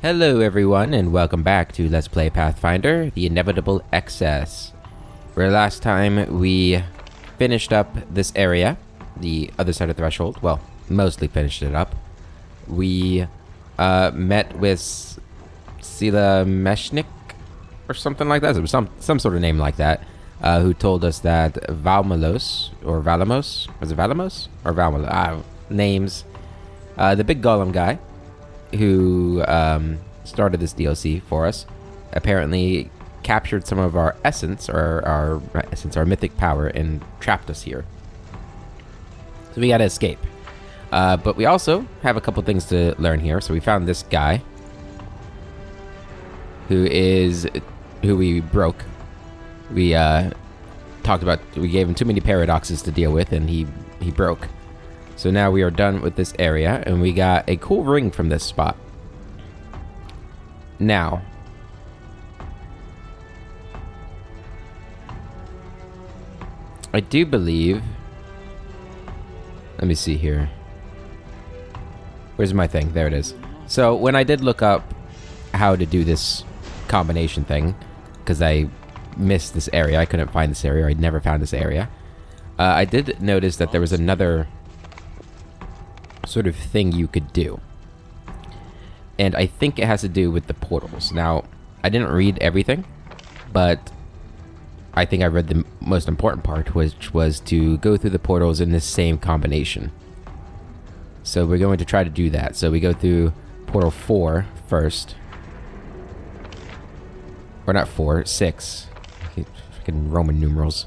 Hello everyone and welcome back to Let's Play Pathfinder, the Inevitable Excess. Where last time we finished up this area, the other side of the threshold, well, mostly finished it up. We met with Sila Meshnik or something like that, some sort of name like that, who told us that Valmalos, or Valamos, was it Valamos? Or Valmalos, names, the big golem guy, who started this DLC for us, apparently captured some of our essence, or our mythic power, and trapped us here. So we gotta escape. But we also have a couple things to learn here. So we found this guy, who we broke. We we gave him too many paradoxes to deal with, and he broke. So now we are done with this area, and we got a cool ring from this spot. Now, I do believe... Let me see here. Where's my thing? There it is. So, when I did look up how to do this combination thing, because I missed this area, I couldn't find this area, I'd never found this area, I did notice that there was another sort of thing you could do, and I think it has to do with the portals. Now, I didn't read everything, but I think I read the most important part, which was to go through the portals in this same combination. So we're going to try to do that. So we go through portal 4 first, or not 4, 6, freaking Roman numerals,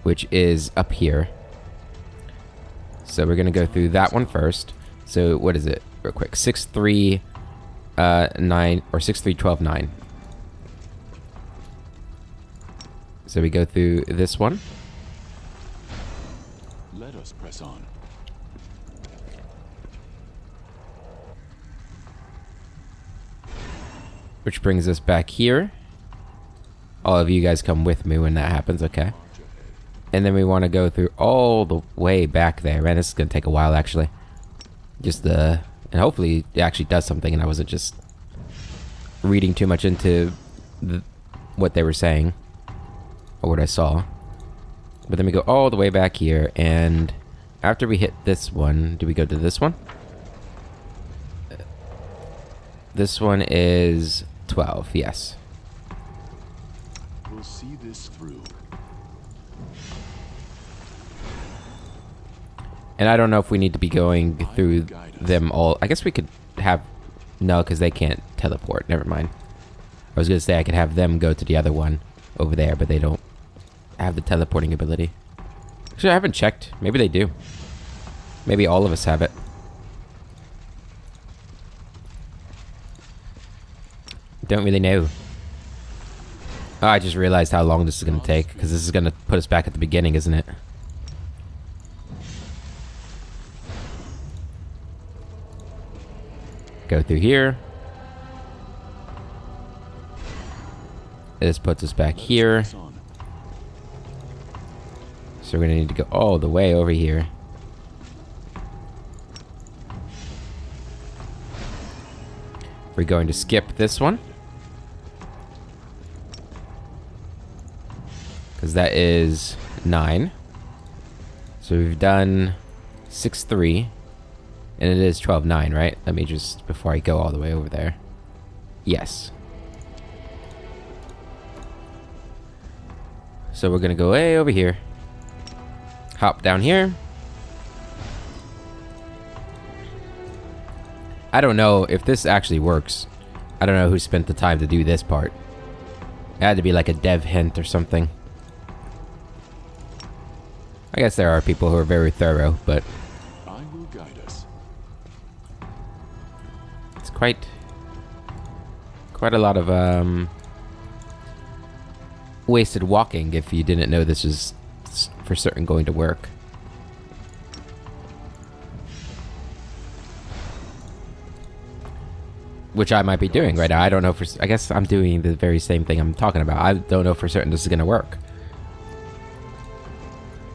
which is up here. So we're gonna go through that one first. So what is it, real quick? 6, 3, 9, or 6, 3, 12, 9. So we go through this one. Let us press on. Which brings us back here. All of you guys come with me when that happens, okay? And then we want to go through all the way back there. Man, this is going to take a while, actually. And hopefully it actually does something and I wasn't just reading too much into what they were saying. Or what I saw. But then we go all the way back here, and after we hit this one, do we go to this one? This one is 12, yes. We'll see this through. And I don't know if we need to be going through them all. I guess we could have... No, because they can't teleport. Never mind. I was going to say I could have them go to the other one over there, but they don't have the teleporting ability. Actually, I haven't checked. Maybe they do. Maybe all of us have it. Don't really know. Oh, I just realized how long this is going to take, because this is going to put us back at the beginning, isn't it? Go through here. This puts us back here. So we're going to need to go all the way over here. We're going to skip this one, because that is 9. So we've done 6, 3. And it is 12, 9, right? Let me just, before I go all the way over there. Yes. So we're going to go way over here. Hop down here. I don't know if this actually works. I don't know who spent the time to do this part. It had to be like a dev hint or something. I guess there are people who are very thorough, but... I will guide us. It's quite a lot of wasted walking if you didn't know this was for certain going to work. Which I might be doing right now. I don't know for... I guess I'm doing the very same thing I'm talking about. I don't know for certain this is gonna work.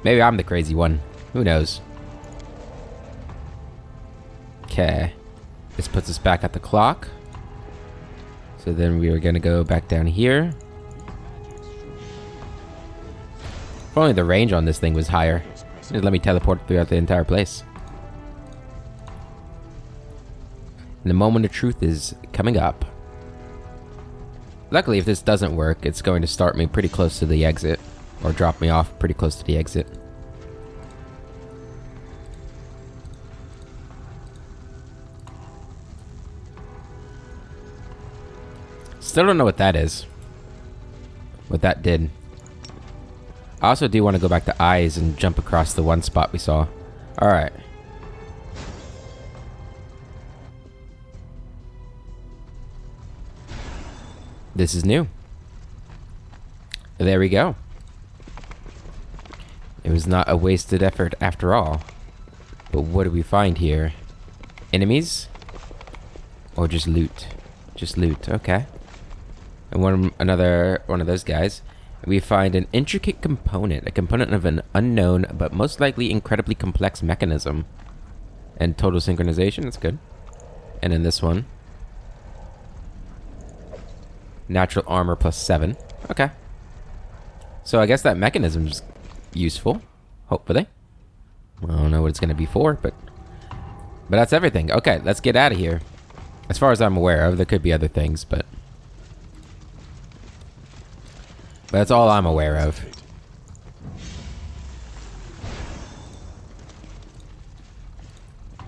Maybe I'm the crazy one. Who knows? Okay. This puts us back at the clock. So then we are going to go back down here. If only the range on this thing was higher. Just let me teleport throughout the entire place. And the moment of truth is coming up. Luckily, if this doesn't work, it's going to start me pretty close to the exit. Or drop me off pretty close to the exit. Still don't know what that is. What that did. I also do want to go back to eyes and jump across the one spot we saw. Alright. This is new. There we go. It was not a wasted effort after all. But what do we find here? Enemies? Or just loot? Just loot, okay. And another one of those guys. We find an intricate component. A component of an unknown, but most likely incredibly complex mechanism. And total synchronization, that's good. And in this one. Natural armor plus 7. Okay. So I guess that mechanism's useful. Hopefully. I don't know what it's going to be for, but that's everything. Okay, let's get out of here. As far as I'm aware of, there could be other things, but that's all I'm aware of.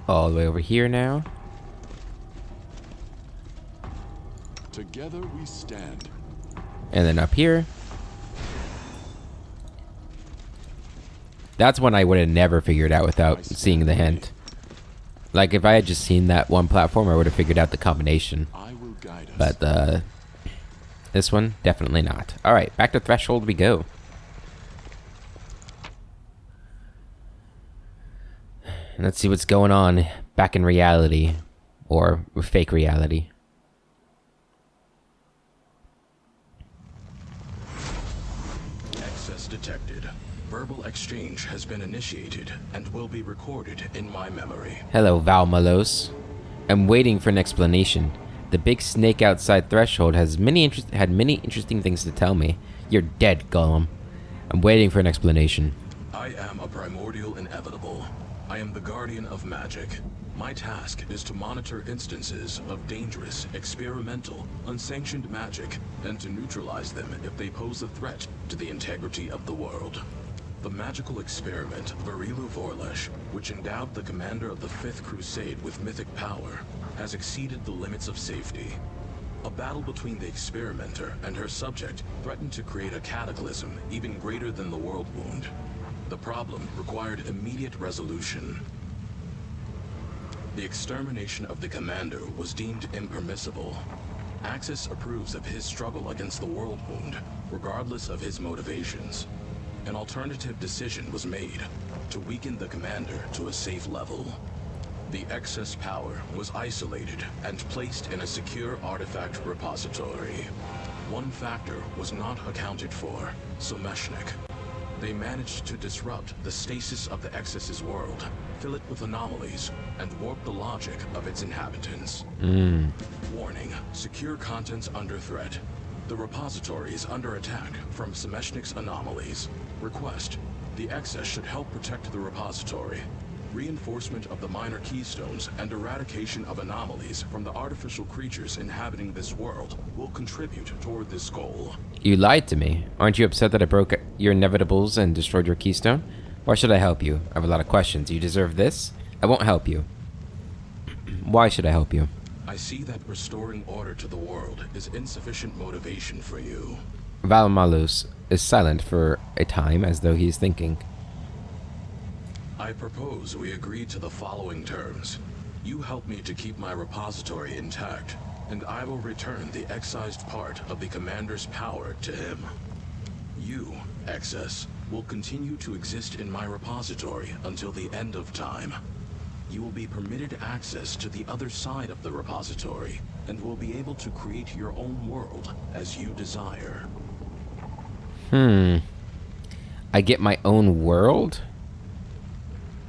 All the way over here now. Together we stand. And then up here. That's one I would have never figured out without seeing the hint. Like, if I had just seen that one platform, I would have figured out the combination. I will guide us. But, this one, definitely not. Alright, back to Threshold we go. Let's see what's going on back in reality. Or fake reality. Access detected. Verbal exchange has been initiated and will be recorded in my memory. Hello, Val Malos. I'm waiting for an explanation. The big snake outside Threshold had many interesting things to tell me. You're dead, Gollum. I'm waiting for an explanation. I am a primordial inevitable. I am the guardian of magic. My task is to monitor instances of dangerous, experimental, unsanctioned magic, and to neutralize them if they pose a threat to the integrity of the world. The magical experiment, Verilu Vorlesh, which endowed the commander of the Fifth Crusade with mythic power, has exceeded the limits of safety. A battle between the experimenter and her subject threatened to create a cataclysm even greater than the World Wound. The problem required immediate resolution. The extermination of the commander was deemed impermissible. Axis approves of his struggle against the World Wound, regardless of his motivations. An alternative decision was made to weaken the commander to a safe level. The excess power was isolated and placed in a secure artifact repository. One factor was not accounted for, Someshnik. They managed to disrupt the stasis of the Excess's world, fill it with anomalies, and warp the logic of its inhabitants. Warning, secure contents under threat. The repository is under attack from Someshnik's anomalies. Request, the Excess should help protect the repository. Reinforcement of the minor keystones and eradication of anomalies from the artificial creatures inhabiting this world will contribute toward this goal. You lied to me. Aren't you upset that I broke your inevitables and destroyed your keystone? Why should I help you? I have a lot of questions. You deserve this? I won't help you. Why should I help you? I see that restoring order to the world is insufficient motivation for you. Val Malus is silent for a time as though he is thinking. I propose we agree to the following terms. You help me to keep my repository intact, and I will return the excised part of the commander's power to him. You, Excess, will continue to exist in my repository until the end of time. You will be permitted access to the other side of the repository, and will be able to create your own world as you desire. I get my own world?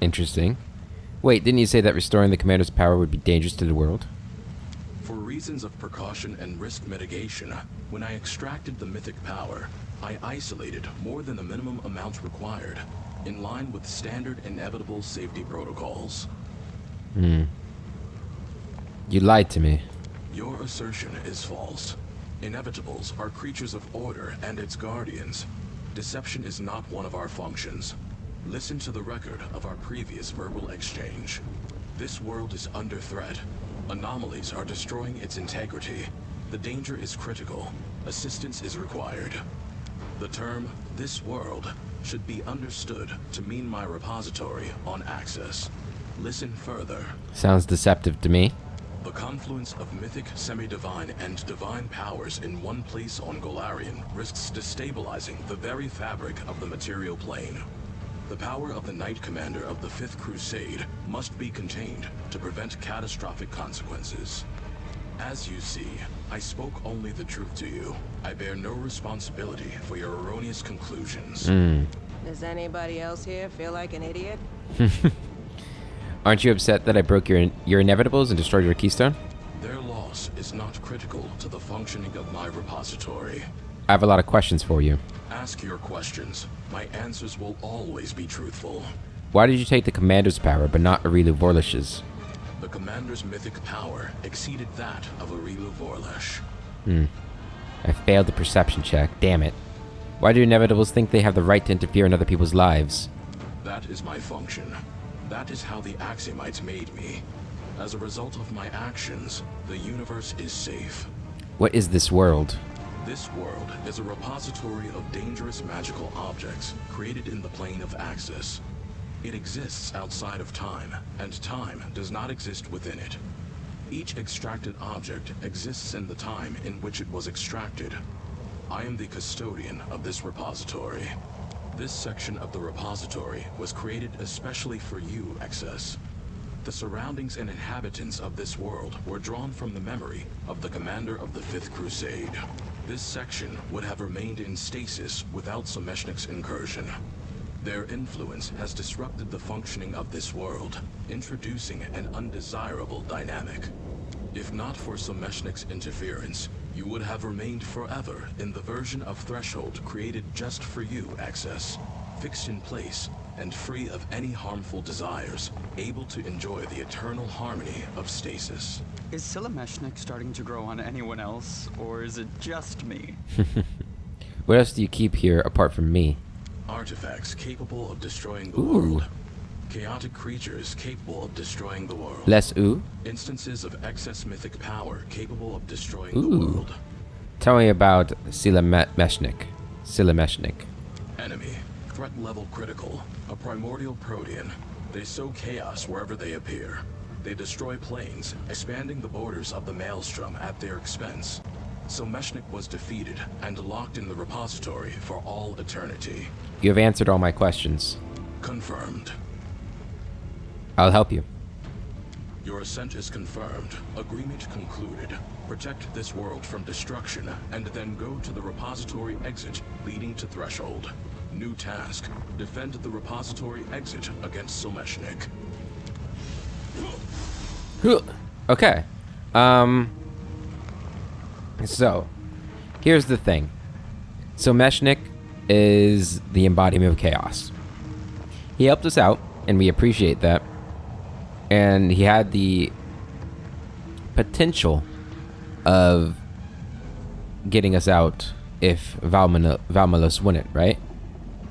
Interesting. Wait, didn't you say that restoring the commander's power would be dangerous to the world? For reasons of precaution and risk mitigation, when I extracted the mythic power, I isolated more than the minimum amount required, in line with standard inevitable safety protocols. You lied to me. Your assertion is false. Inevitables are creatures of order and its guardians. Deception is not one of our functions. Listen to the record of our previous verbal exchange. This world is under threat. Anomalies are destroying its integrity. The danger is critical. Assistance is required. The term, this world, should be understood to mean my repository on Access. Listen further. Sounds deceptive to me. The confluence of mythic, semi-divine, and divine powers in one place on Golarion risks destabilizing the very fabric of the material plane. The power of the Knight Commander of the Fifth Crusade must be contained to prevent catastrophic consequences. As you see, I spoke only the truth to you. I bear no responsibility for your erroneous conclusions. Does anybody else here feel like an idiot? Aren't you upset that I broke your inevitables and destroyed your keystone? Their loss is not critical to the functioning of my repository. I have a lot of questions for you. Ask your questions. My answers will always be truthful. Why did you take the commander's power but not Aurilu Vorlish's? The commander's mythic power exceeded that of Aurilu Vorlish. I failed the perception check. Damn it. Why do inevitables think they have the right to interfere in other people's lives? That is my function. That is how the Axiomites made me. As a result of my actions, the universe is safe. What is this world? This world is a repository of dangerous magical objects created in the plane of Axis. It exists outside of time, and time does not exist within it. Each extracted object exists in the time in which it was extracted. I am the custodian of this repository. This section of the repository was created especially for you, Excess. The surroundings and inhabitants of this world were drawn from the memory of the commander of the Fifth Crusade. This section would have remained in stasis without Someshnik's incursion. Their influence has disrupted the functioning of this world, introducing an undesirable dynamic. If not for Someshnik's interference, you would have remained forever in the version of Threshold created just for you, Access, fixed in place and free of any harmful desires, able to enjoy the eternal harmony of stasis. Is Silameshnik starting to grow on anyone else, or is it just me? What else do you keep here apart from me? Artifacts capable of destroying the world. Chaotic creatures capable of destroying the world. Less ooh? Instances of excess mythic power capable of destroying the world. Tell me about Silameshnik. Enemy. Threat level critical. A primordial protean. They sow chaos wherever they appear. They destroy planes, expanding the borders of the Maelstrom at their expense. Someshnik was defeated and locked in the repository for all eternity. You have answered all my questions. Confirmed. I'll help you. Your ascent is confirmed. Agreement concluded. Protect this world from destruction, and then go to the repository exit leading to Threshold. New task. Defend the repository exit against Someshnik. Okay. So, here's the thing. Someshnik is the embodiment of chaos. He helped us out, and we appreciate that. And he had the potential of getting us out if Valmalos wouldn't, right?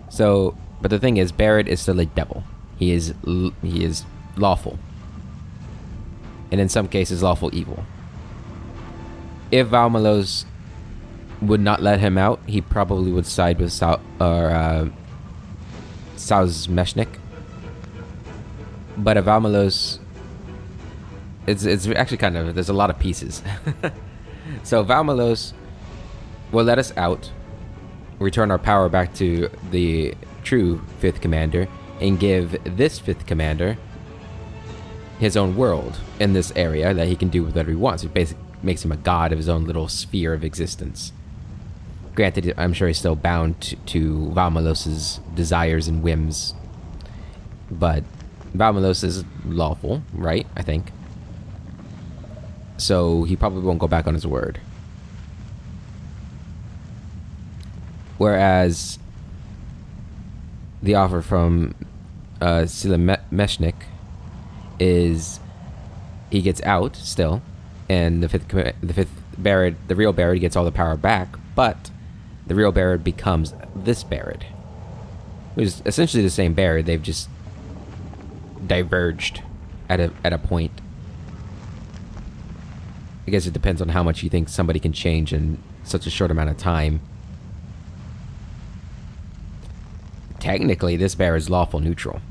So, but the thing is, Barrett is still a devil. He is lawful. And in some cases, lawful evil. If Valmalos would not let him out, he probably would side with Someshnik. But if Valmalos, it's actually kind of, there's a lot of pieces. So Valmalos will let us out, return our power back to the true fifth commander, and give this fifth commander his own world in this area that he can do whatever he wants. It basically makes him a god of his own little sphere of existence. Granted, I'm sure he's still bound to Valmalos's desires and whims, but Valmalos is lawful, right? I think. so he probably won't go back on his word. Whereas the offer from Silemeshnik is he gets out still, and the fifth Barad, the real Barad, gets all the power back, but the real Barad becomes this Barad, which is essentially the same Barad. They've just diverged at a point. I guess it depends on how much you think somebody can change in such a short amount of time. Technically, this Barad is lawful neutral,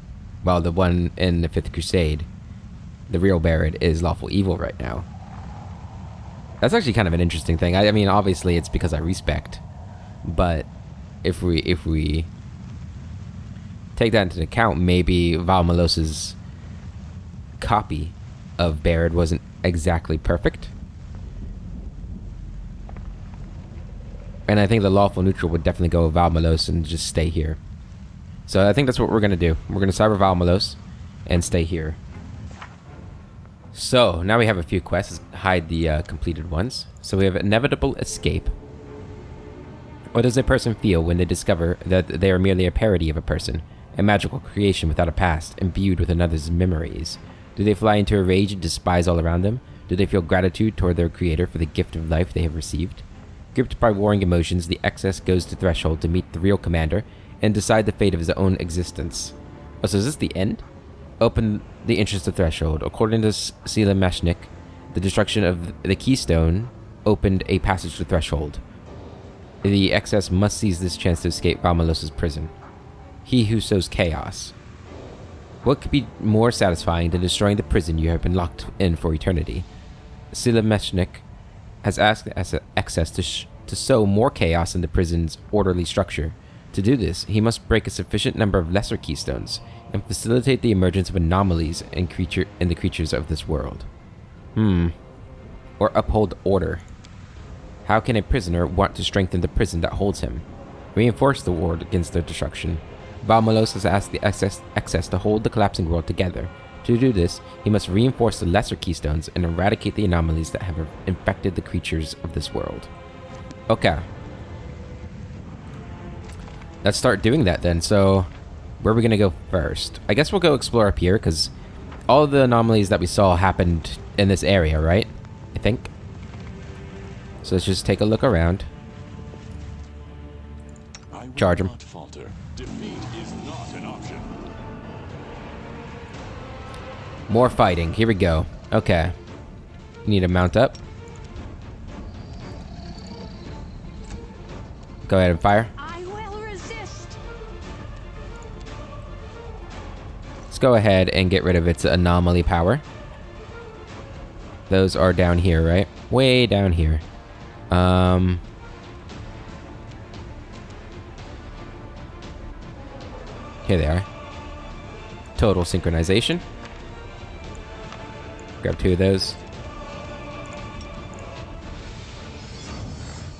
while the one in the Fifth Crusade, the real Barad, is lawful evil right now. That's actually kind of an interesting thing. I mean, obviously, it's because I respect, but if we take that into account, maybe Valmalos's copy of Barad wasn't exactly perfect. And I think the lawful neutral would definitely go with Valmalos and just stay here. So I think that's what we're going to do. We're going to cyber Valmalos and stay here. So now we have a few quests. Let's hide the completed ones. So we have inevitable escape. What does a person feel when they discover that they are merely a parody of a person, a magical creation without a past, imbued with another's memories? Do they fly into a rage and despise all around them? Do they feel gratitude toward their creator for the gift of life they have received? Gripped by warring emotions, the excess goes to Threshold to meet the real commander and decide the fate of his own existence. Oh, so is this the end? Open the entrance to Threshold. According to Silemeshnik, the destruction of the Keystone opened a passage to Threshold. The excess must seize this chance to escape Valmalos's prison. He who sows chaos. What could be more satisfying than destroying the prison you have been locked in for eternity? Silemeshnik has asked the excess to sow more chaos in the prison's orderly structure. To do this, he must break a sufficient number of lesser keystones and facilitate the emergence of anomalies in the creatures of this world. Or uphold order. How can a prisoner want to strengthen the prison that holds him? Reinforce the ward against their destruction. Valmalos has asked the excess to hold the collapsing world together. To do this, he must reinforce the lesser keystones and eradicate the anomalies that have infected the creatures of this world. Okay. Let's start doing that then. So, where are we going to go first? I guess we'll go explore up here, because all of the anomalies that we saw happened in this area, right? I think. So let's just take a look around. Charge him. Defeat is not an option. More fighting. Here we go. Okay. Need to mount up. Go ahead and fire. I will resist. Let's go ahead and get rid of its anomaly power. Those are down here, right? Way down here. Here they are. Total synchronization. Grab 2 of those.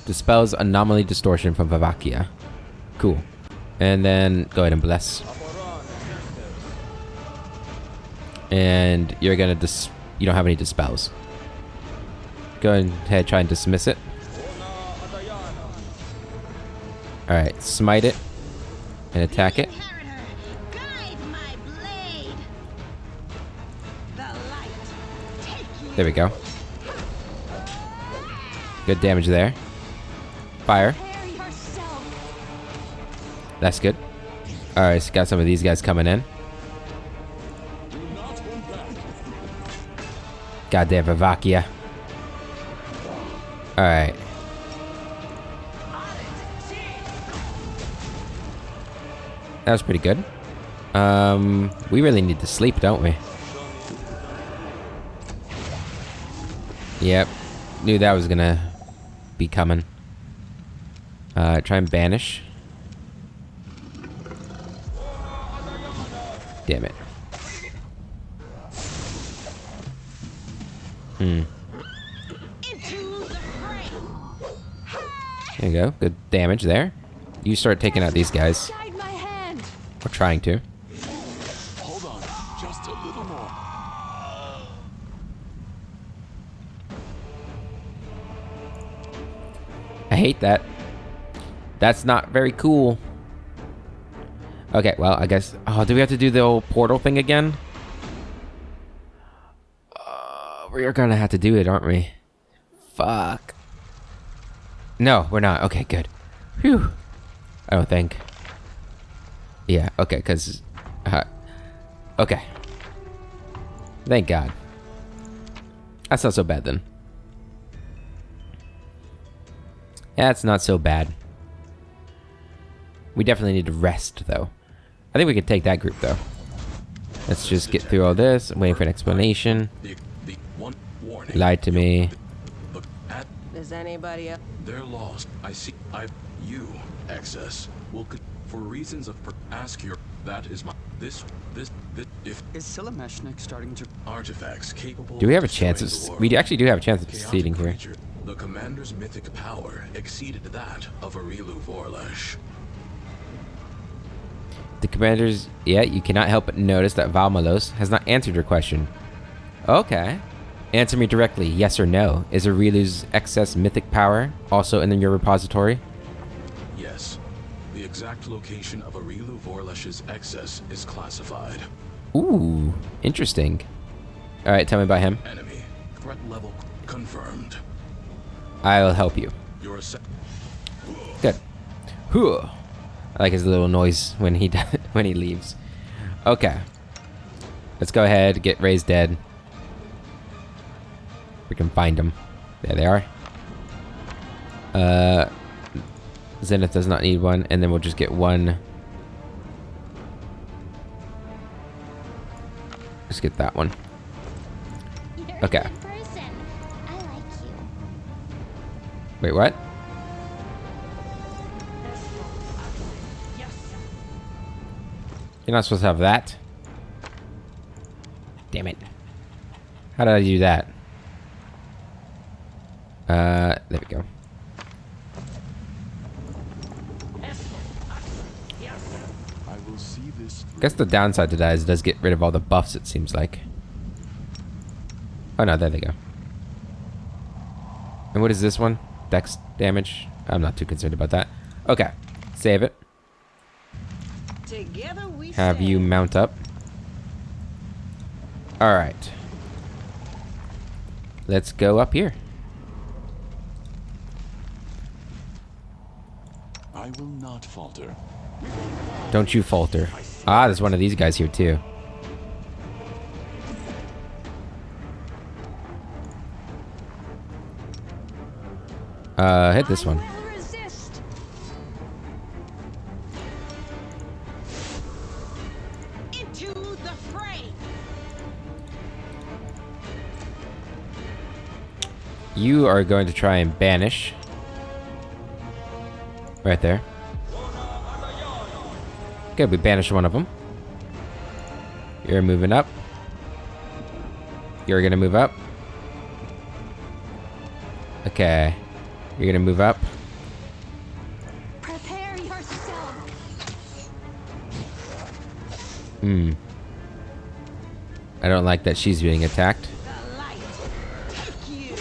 Dispels anomaly distortion from Vavakia. Cool. And then go ahead and bless. And you're gonna you don't have any dispels. Go ahead, try and dismiss it. Alright, smite it. And attack it. There we go. Good damage there. Fire. That's good. Alright, so got some of these guys coming in. Goddamn Vavakia. Alright. That was pretty good. We really need to sleep, don't we? Yep. Knew that was gonna be coming. Try and banish. Damn it. There you go. Good damage there. You start taking out these guys. We're trying to. Hold on, just a little more. hate that. That's not very cool. Okay, well, I guess... Oh, do we have to do the old portal thing again? We're gonna have to do it, aren't we? Fuck. No, we're not. Okay, good. Phew. I don't think. Yeah, okay, because... okay. Thank God. That's not so bad, then. Yeah, it's not so bad. We definitely need to rest, though. I think we could take that group, though. Let's just get through all this. I'm waiting for an explanation. Lied to me. Does anybody else? They're lost. I see. You, excess, will for reasons of ask your. That is my. This. If Is Silameshnik starting to... artifacts capable. Do we have a of chance of... destroying the We world. actually do have a chance of Chaotic succeeding here. creature. The commander's mythic power exceeded that of Arilu Vorlesh. The commanders... Yeah, you cannot help but notice that Valmalos has not answered your question. Okay. Answer me directly, yes or no. Is Arilu's excess mythic power also in your repository? Yes. The exact location of Arilu Vorlesh's excess is classified. Ooh, interesting. Alright, tell me about him. Enemy. Threat level confirmed. I'll help you. Your Good. Whew. I like his little noise when he when he leaves. Okay. Let's go ahead, get Ray's dead. We can find them. There they are. Zenith does not need one, and then we'll just get one. Let's get that one. You're Okay. a good person. I like you. Wait, what? You're not supposed to have that. Damn it. How did I do that? There we go. I will see this. Guess the downside to that is it does get rid of all the buffs, it seems like. Oh no, there they go. And what is this one? Dex damage? I'm not too concerned about that. Okay, save it. Together we Have you stand. mount up. Alright. Let's go up here. I will not falter. Don't you falter. Ah, there's one of these guys here too. Hit this one. I will resist. Into the fray. You are going to try and banish. Right there. Good, we banished one of them. You're moving up. You're gonna move up. Okay. You're gonna move up. Prepare yourself. I don't like that she's being attacked. The light. Take you.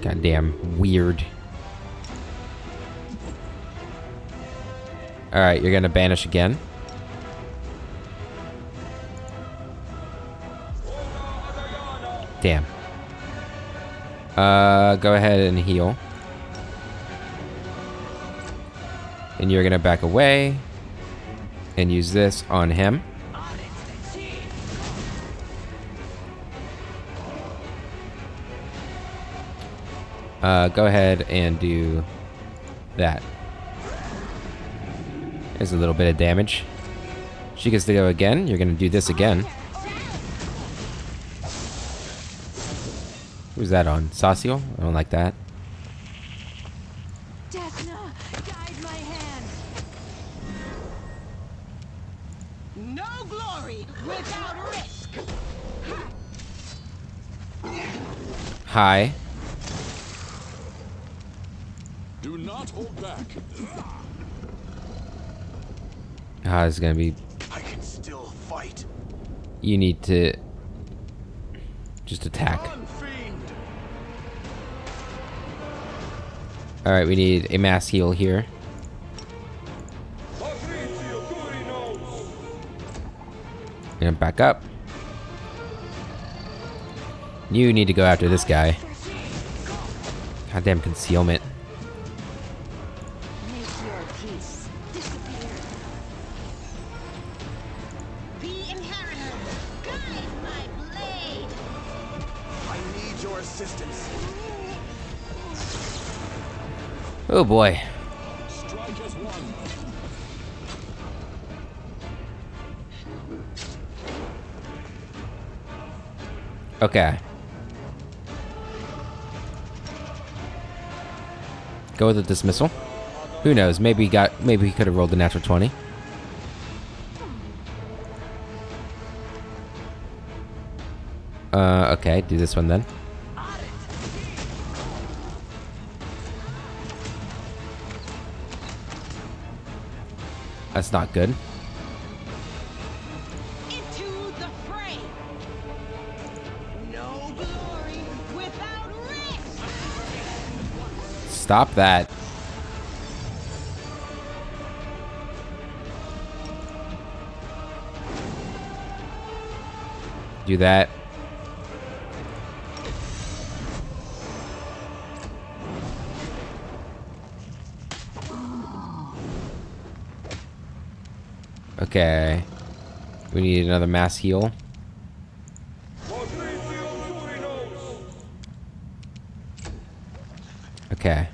Goddamn weird. Alright, you're gonna banish again. Damn. Go ahead and heal. And you're gonna back away. And use this on him. Go ahead and do that. There's a little bit of damage. She gets to go again. You're gonna do this again. Who's that on? Sacio? I don't like that. Desna, guide my hand. No glory without risk. Hi. Do not hold back. Ah, it's gonna be... I can still fight. You need to... just attack. Run, fiend. Alright, we need a mass heal here. And back up. You need to go after this guy. Goddamn concealment. Make your peace disappear. The inheritor, guide my blade. I need your assistance. Oh boy. Strike as one. Okay. Go with the dismissal. Who knows? Maybe he could have rolled a natural 20. Okay, do this one then. That's not good. Into the fray. No glory without risk. Stop that. Do that. Okay. We need another mass heal. Okay.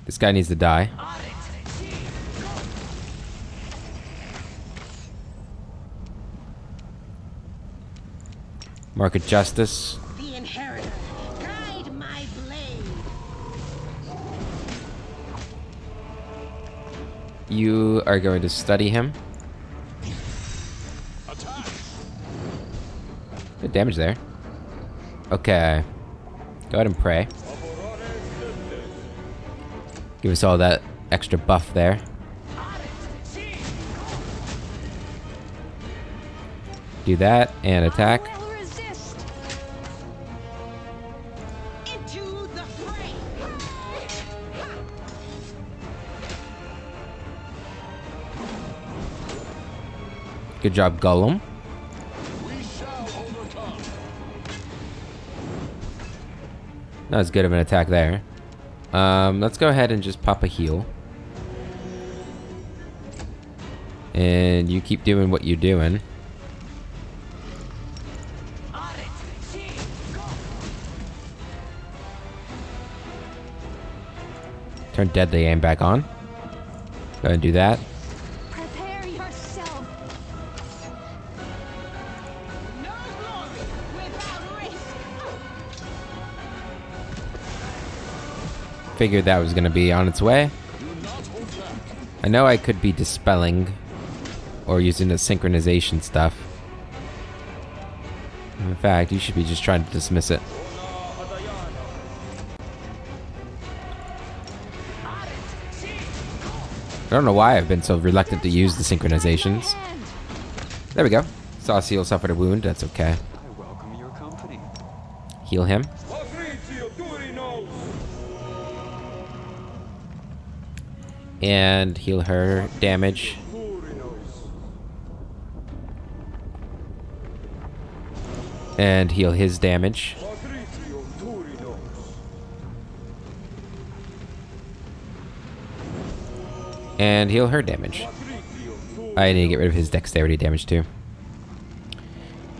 This guy needs to die. Mark of Justice. The inheritor, guide my blade. You are going to study him. Attack. Good damage there. Okay. Go ahead and pray. Give us all that extra buff there. Do that and attack. I will resist. Into the fray. Good job, Gollum. We shall overcome. Not as good of an attack there. Let's go ahead and just pop a heal. And you keep doing what you're doing. Turn deadly aim back on. Go ahead and do that. Prepare yourself. No glory without risk. Figured that was going to be on its way. Do not hold back. I know I could be dispelling or using the synchronization stuff. In fact, you should be just trying to dismiss it. I don't know why I've been so reluctant to use the synchronizations. Hand. There we go. Sauciel suffered a wound. That's okay. I welcome your company. Heal him. And heal her damage. And heal his damage. And heal her damage. I need to get rid of his dexterity damage too.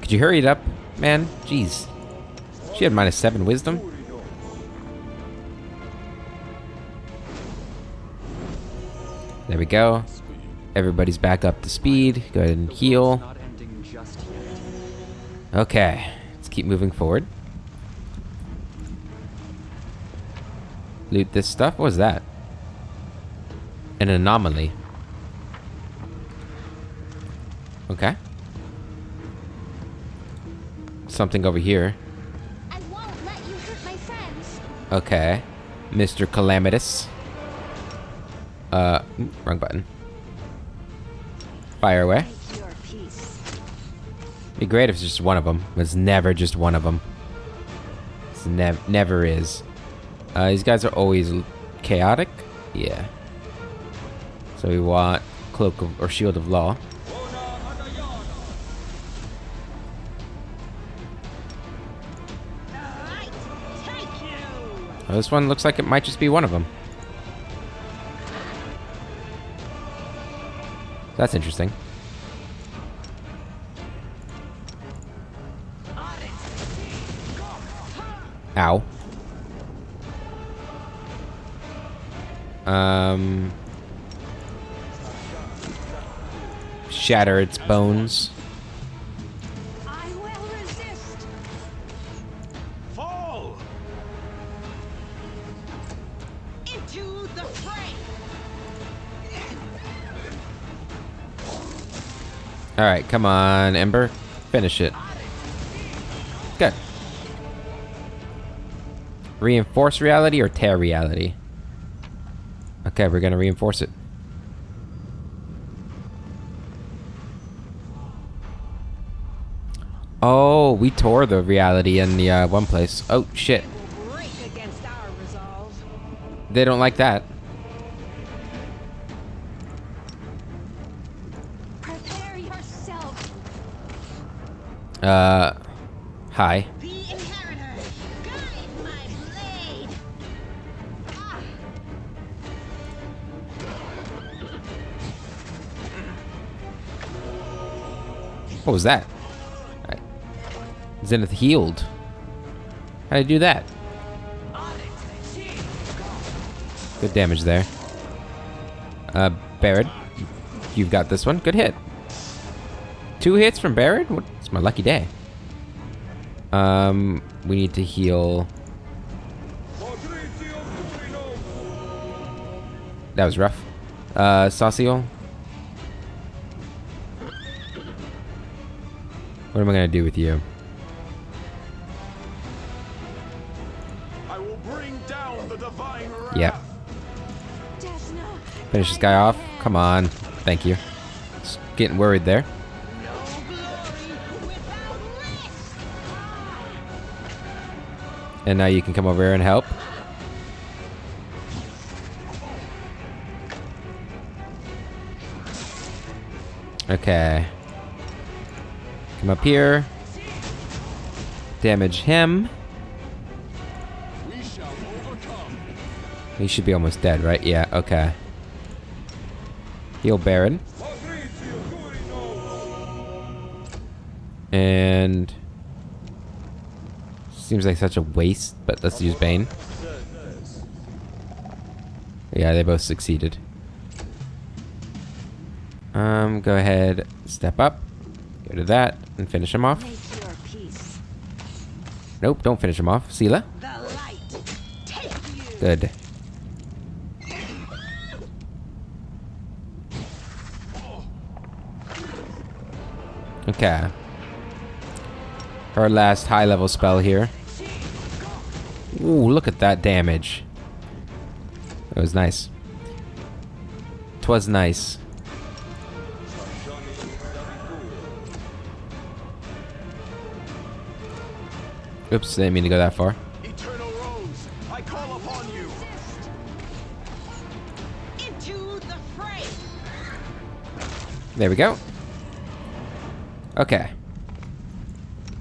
Could you hurry it up, man? Jeez. She had -7 wisdom. There we go. Everybody's back up to speed. Go ahead and heal. Not ending just yet. Okay. Let's keep moving forward. Loot this stuff. What was that? An anomaly. Okay. Something over here. I won't let you hurt my friends. Okay. Mr. Calamitous. Wrong button. Fire away. Make your peace. Be great if it's just one of them. It's never just one of them. It's never is. These guys are always chaotic. Yeah. So we want Cloak of, or Shield of Law. Alright, take you! Well, this one looks like it might just be one of them. That's interesting. Ow. Shatter its bones. I will resist. Fall! Into the fray! Alright, come on, Ember. Finish it. Good. Reinforce reality or tear reality? Okay, we're gonna reinforce it. Oh, we tore the reality in the one place. Oh, shit. Will break against our resolve. They don't like that. Prepare yourself. Hi. The inheritor! Guide my blade! Ah! What was that? Alright. Zenith healed. How'd I do that? Good damage there. Barrett, you've got this one. Good hit. 2 hits from Barrett? It's my lucky day. We need to heal. That was rough. Sauciel. What am I gonna do with you? I will bring down the divine wrath. Yep. Desna. Finish this guy off. Come on. Thank you. Just getting worried there. No glory without risk! And now you can come over here and help. Okay. Come up here. Damage him. We shall overcome. He should be almost dead, right? Yeah, okay. Heal Baron. And... seems like such a waste, but let's use Bane. Yeah, they both succeeded. Go ahead, step up. Go to that, and finish him off. Make your peace. Nope, don't finish him off. Sela. The light! Take you! Good. Okay. Our last high level spell here. Ooh, look at that damage. It was nice. 'Twas nice. Oops, didn't mean to go that far. Eternal Rose, I call upon you. Into the fray! There we go. Okay,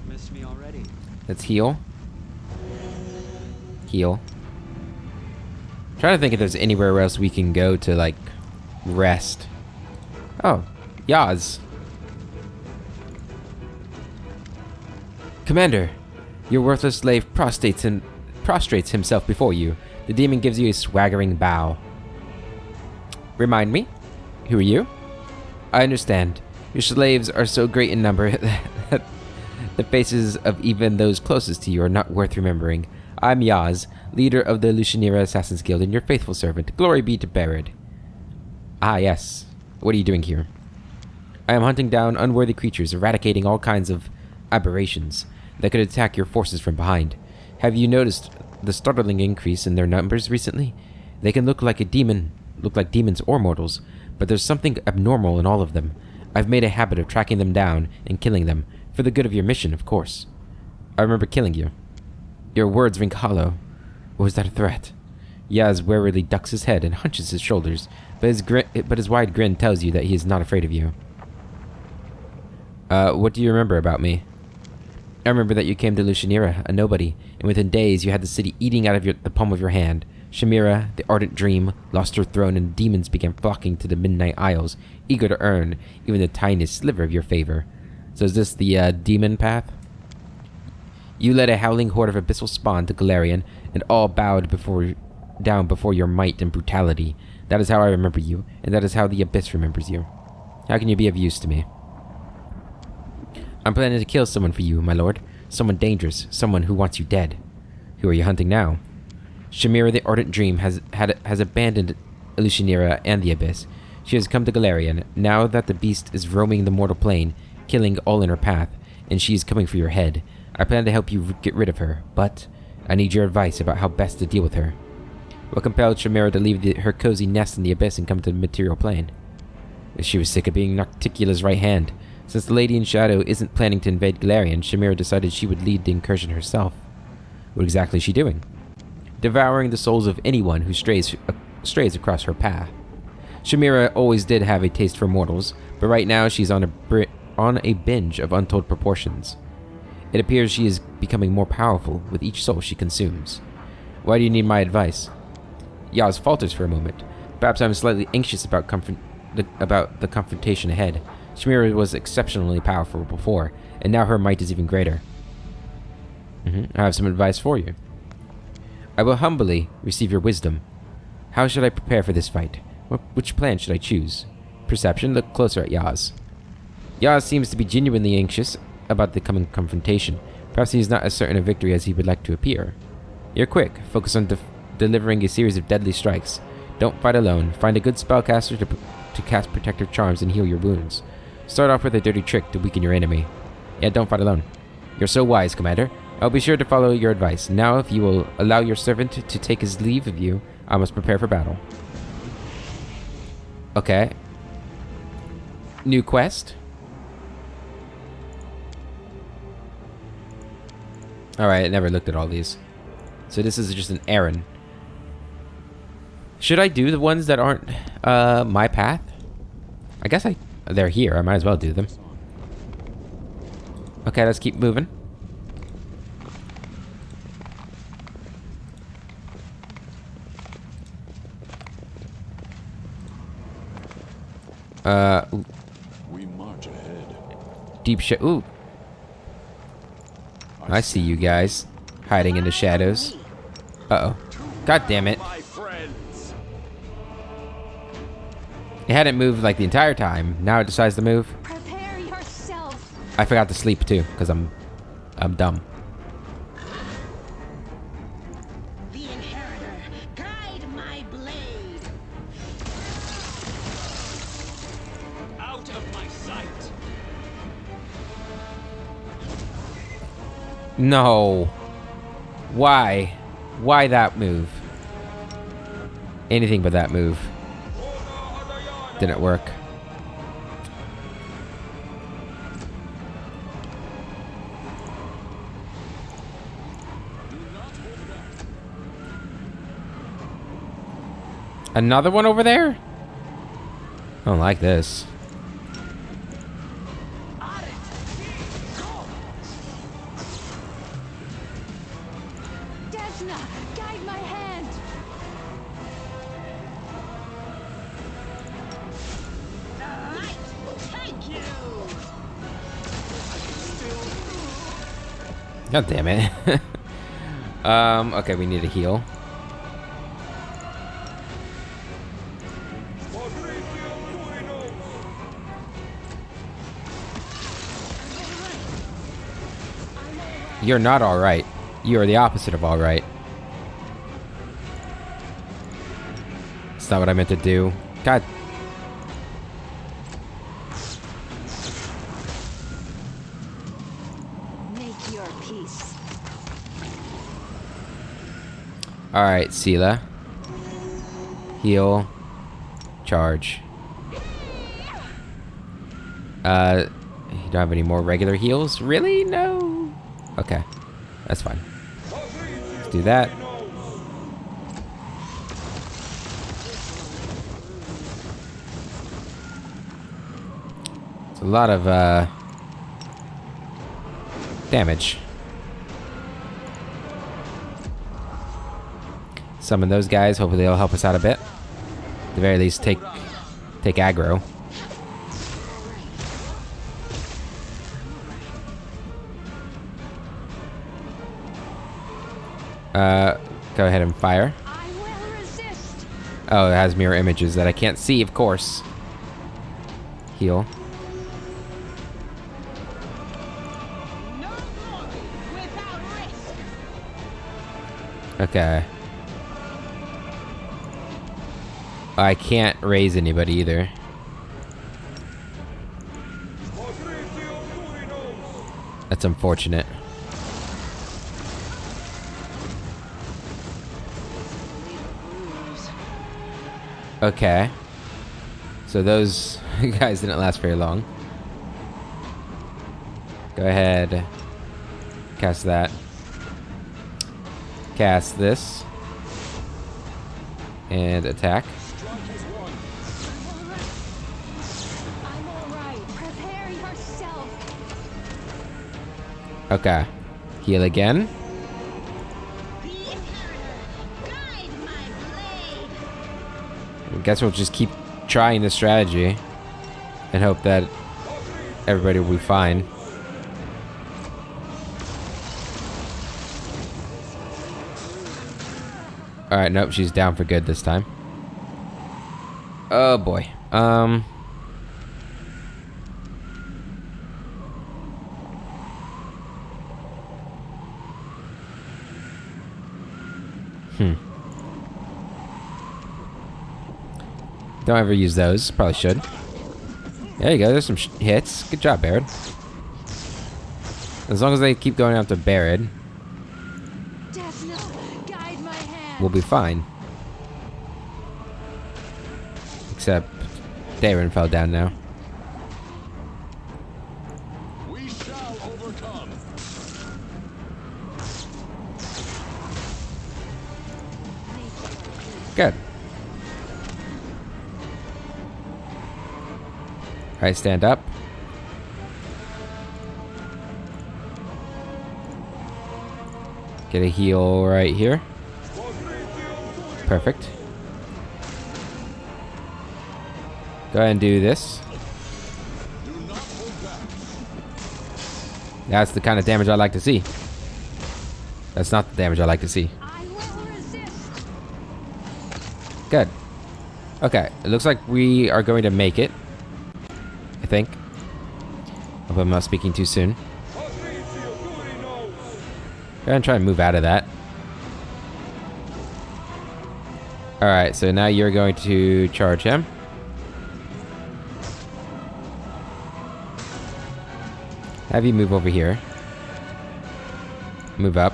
Missed me already. let's heal. Heal. Trying to think if there's anywhere else we can go to, like, rest. Oh, Yaz. Commander, your worthless slave prostrates himself before you. The demon gives you a swaggering bow. Remind me, who are you? I understand. Your slaves are so great in number that the faces of even those closest to you are not worth remembering. I'm Yaz, leader of the Lucianira Assassin's Guild and your faithful servant. Glory be to Barad. Ah, yes. What are you doing here? I am hunting down unworthy creatures, eradicating all kinds of aberrations that could attack your forces from behind. Have you noticed the startling increase in their numbers recently? They can look like demons or mortals, but there's something abnormal in all of them. I've made a habit of tracking them down and killing them, for the good of your mission, of course. I remember killing you. Your words ring hollow. Or was that a threat? Yaz warily ducks his head and hunches his shoulders, but his wide grin tells you that he is not afraid of you. What do you remember about me? I remember that you came to Lucianira, a nobody, and within days you had the city eating out of the palm of your hand. Shamira, the ardent dream, lost her throne, and demons began flocking to the Midnight Isles, eager to earn even the tiniest sliver of your favor. So is this the, demon path? You led a howling horde of abyssal spawn to Galarian, and all bowed down before your might and brutality. That is how I remember you, and that is how the Abyss remembers you. How can you be of use to me? I'm planning to kill someone for you, my lord. Someone dangerous, someone who wants you dead. Who are you hunting now? Shamira the Ardent Dream has abandoned Lucianira and the Abyss. She has come to Galarian, now that the beast is roaming the mortal plane, killing all in her path, and she is coming for your head. I plan to help you get rid of her, but I need your advice about how best to deal with her. What compelled Shamira to leave her cozy nest in the Abyss and come to the material plane? She was sick of being Nocticula's right hand. Since the Lady in Shadow isn't planning to invade Galarian, Shamira decided she would lead the incursion herself. What exactly is she doing? Devouring the souls of anyone who strays across her path. Shamira always did have a taste for mortals, but right now she's on a binge of untold proportions. It appears she is becoming more powerful with each soul she consumes. Why do you need my advice? Yaz falters for a moment. Perhaps I'm slightly anxious about the confrontation ahead. Shamira was exceptionally powerful before, and now her might is even greater. I have some advice for you. I will humbly receive your wisdom. How should I prepare for this fight? Which plan should I choose? Perception, look closer at Yaz. Yaz seems to be genuinely anxious about the coming confrontation. Perhaps he is not as certain of victory as he would like to appear. You're quick. Focus on delivering a series of deadly strikes. Don't fight alone. Find a good spellcaster to cast protective charms and heal your wounds. Start off with a dirty trick to weaken your enemy. Yeah, don't fight alone. You're so wise, Commander. I'll be sure to follow your advice. Now, if you will allow your servant to take his leave of you, I must prepare for battle. Okay. New quest. Alright, I never looked at all these. So this is just an errand. Should I do the ones that aren't my path? I guess they're here. I might as well do them. Okay, let's keep moving. We march ahead. Deep shit. Ooh. I see you guys hiding in the shadows. Uh-oh. God damn it. My friends. It hadn't moved like the entire time. Now it decides to move. Prepare yourself. I forgot to sleep too, because I'm dumb. The Inheritor, guide my blade. Out of my sight. No. Why? Why that move? Anything but that move. Didn't work. Another one over there? I don't like this. Desna, guide my hand. The light will take you. God damn it. Okay, we need a heal. You're not alright. You are the opposite of alright. That's not what I meant to do. God. Make your peace. Alright, Sela. Heal. Charge. You don't have any more regular heals? Really? No. Okay. That's fine. Let's do that. It's a lot of damage. Summon those guys. Hopefully they'll help us out a bit. At the very least, take aggro. Go ahead and fire. I will resist. Oh, it has mirror images that I can't see, of course. Heal. No glory without risk. Okay. I can't raise anybody either. That's unfortunate. Okay. So those guys didn't last very long. Go ahead. Cast that. Cast this. And attack. I'm alright. Prepare yourself. Okay. Heal again. The Inheritor, guide my blade. I guess we'll just keep trying this strategy and hope that everybody will be fine. Alright, nope, she's down for good this time. Oh boy. Don't ever use those. Probably should. There you go. There's some hits. Good job, Barrett. As long as they keep going after Barrett, Desna, guide my hand. we'll be fine. Except Darren fell down now. We shall overcome. Good. Alright, stand up. Get a heal right here. Perfect. Go ahead and do this. That's the kind of damage I like to see. That's not the damage I like to see. I will resist. Good. Okay, it looks like we are going to make it. I think. Hope I'm not speaking too soon. Go ahead and try and move out of that. Alright, so now you're going to charge him. Have you move over here. Move up.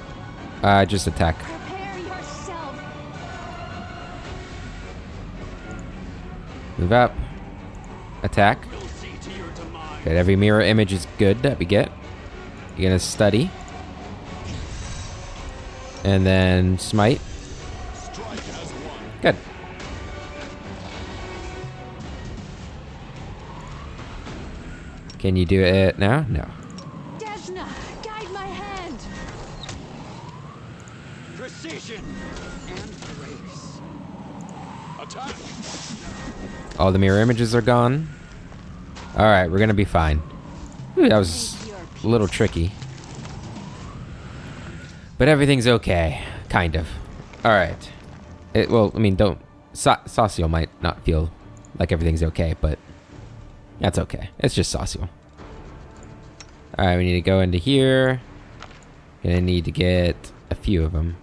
Just attack. Prepare yourself. Move up. Attack. Good, every mirror image is good that we get. You're gonna study. And then smite. Good. Can you do it now? No. Desna, guide my hand. Precision and grace. Attack. All the mirror images are gone. Alright, we're gonna be fine. Ooh, that was a little tricky. But everything's okay. Kind of. Alright. Well, I mean, don't... Sauciel might not feel like everything's okay, but... That's okay. It's just Sauciel. Alright, we need to go into here. Gonna need to get a few of them.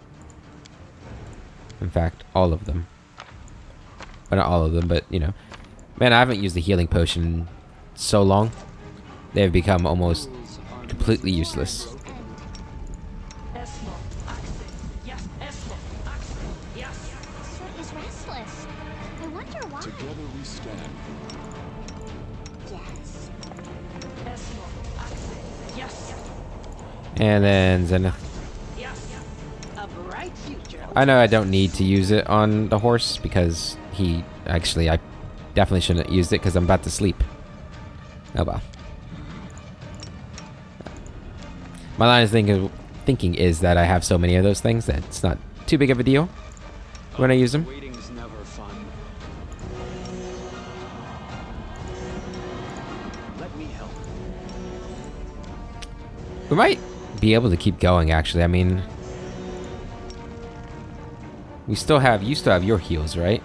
In fact, all of them. Well, not all of them, but, you know. Man, I haven't used the healing potion in so long. They've become almost completely useless. Sweat is restless. I wonder why. Together we stand. Yes. And then Zenith. A bright future. I know I don't need to use it on the horse because he... Actually, I definitely shouldn't have used it because I'm about to sleep. Oh well. My line of thinking is that I have so many of those things that it's not too big of a deal when I use them. Waiting's never fun. Let me help. We might be able to keep going, actually. I mean, you still have your heals, right?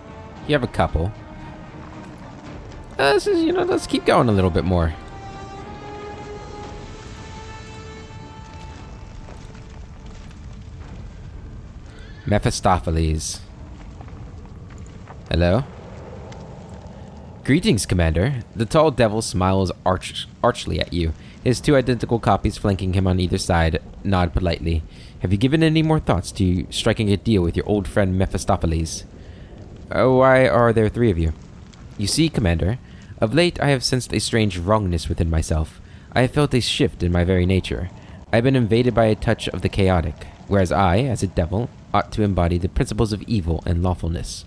You have a couple. Let's keep going a little bit more. Mephistopheles. Hello? Greetings, Commander. The tall devil smiles archly at you. His two identical copies flanking him on either side nod politely. Have you given any more thoughts to striking a deal with your old friend Mephistopheles? Why are there three of you? You see, Commander, of late I have sensed a strange wrongness within myself. I have felt a shift in my very nature. I have been invaded by a touch of the chaotic, whereas I, as a devil, ought to embody the principles of evil and lawfulness.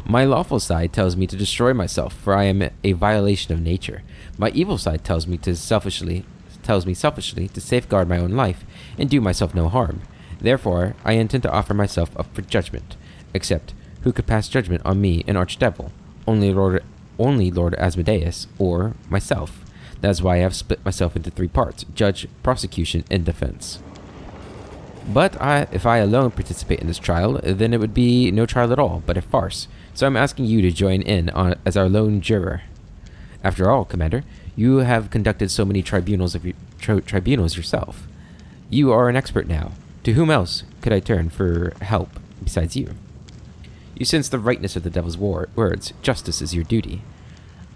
My lawful side tells me to destroy myself, for I am a violation of nature. My evil side tells me selfishly to safeguard my own life and do myself no harm. Therefore, I intend to offer myself up for judgment. Except, who could pass judgment on me, an archdevil? Only Lord Asmodeus, or myself. That is why I have split myself into three parts: judge, prosecution, and defense. But if I alone participate in this trial, then it would be no trial at all, but a farce. So I'm asking you to join in as our lone juror. After all, Commander, you have conducted so many tribunals yourself. You are an expert now. To whom else could I turn for help besides you? You sense the rightness of the devil's words. Justice is your duty.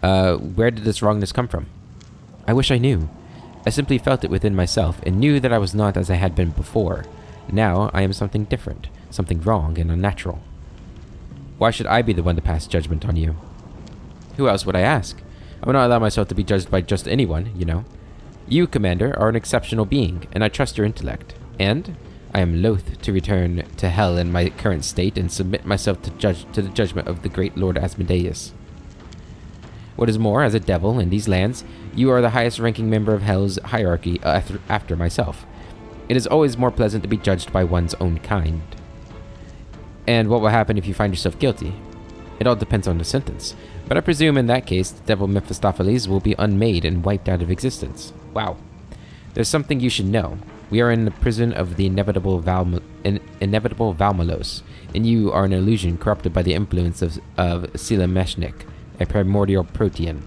Where did this wrongness come from? I wish I knew. I simply felt it within myself and knew that I was not as I had been before. Now I am something different, something wrong and unnatural. Why should I be the one to pass judgment on you? Who else would I ask? I would not allow myself to be judged by just anyone, you know. You, Commander, are an exceptional being, and I trust your intellect. And I am loath to return to hell in my current state and submit myself to the judgment of the great Lord Asmodeus. What is more, as a devil in these lands, you are the highest-ranking member of Hell's hierarchy after myself. It is always more pleasant to be judged by one's own kind. And what will happen if you find yourself guilty? It all depends on the sentence. But I presume in that case, the devil Mephistopheles will be unmade and wiped out of existence. Wow. There's something you should know. We are in the prison of the inevitable Valmalos, and you are an illusion corrupted by the influence of Silameshnik, a primordial protean.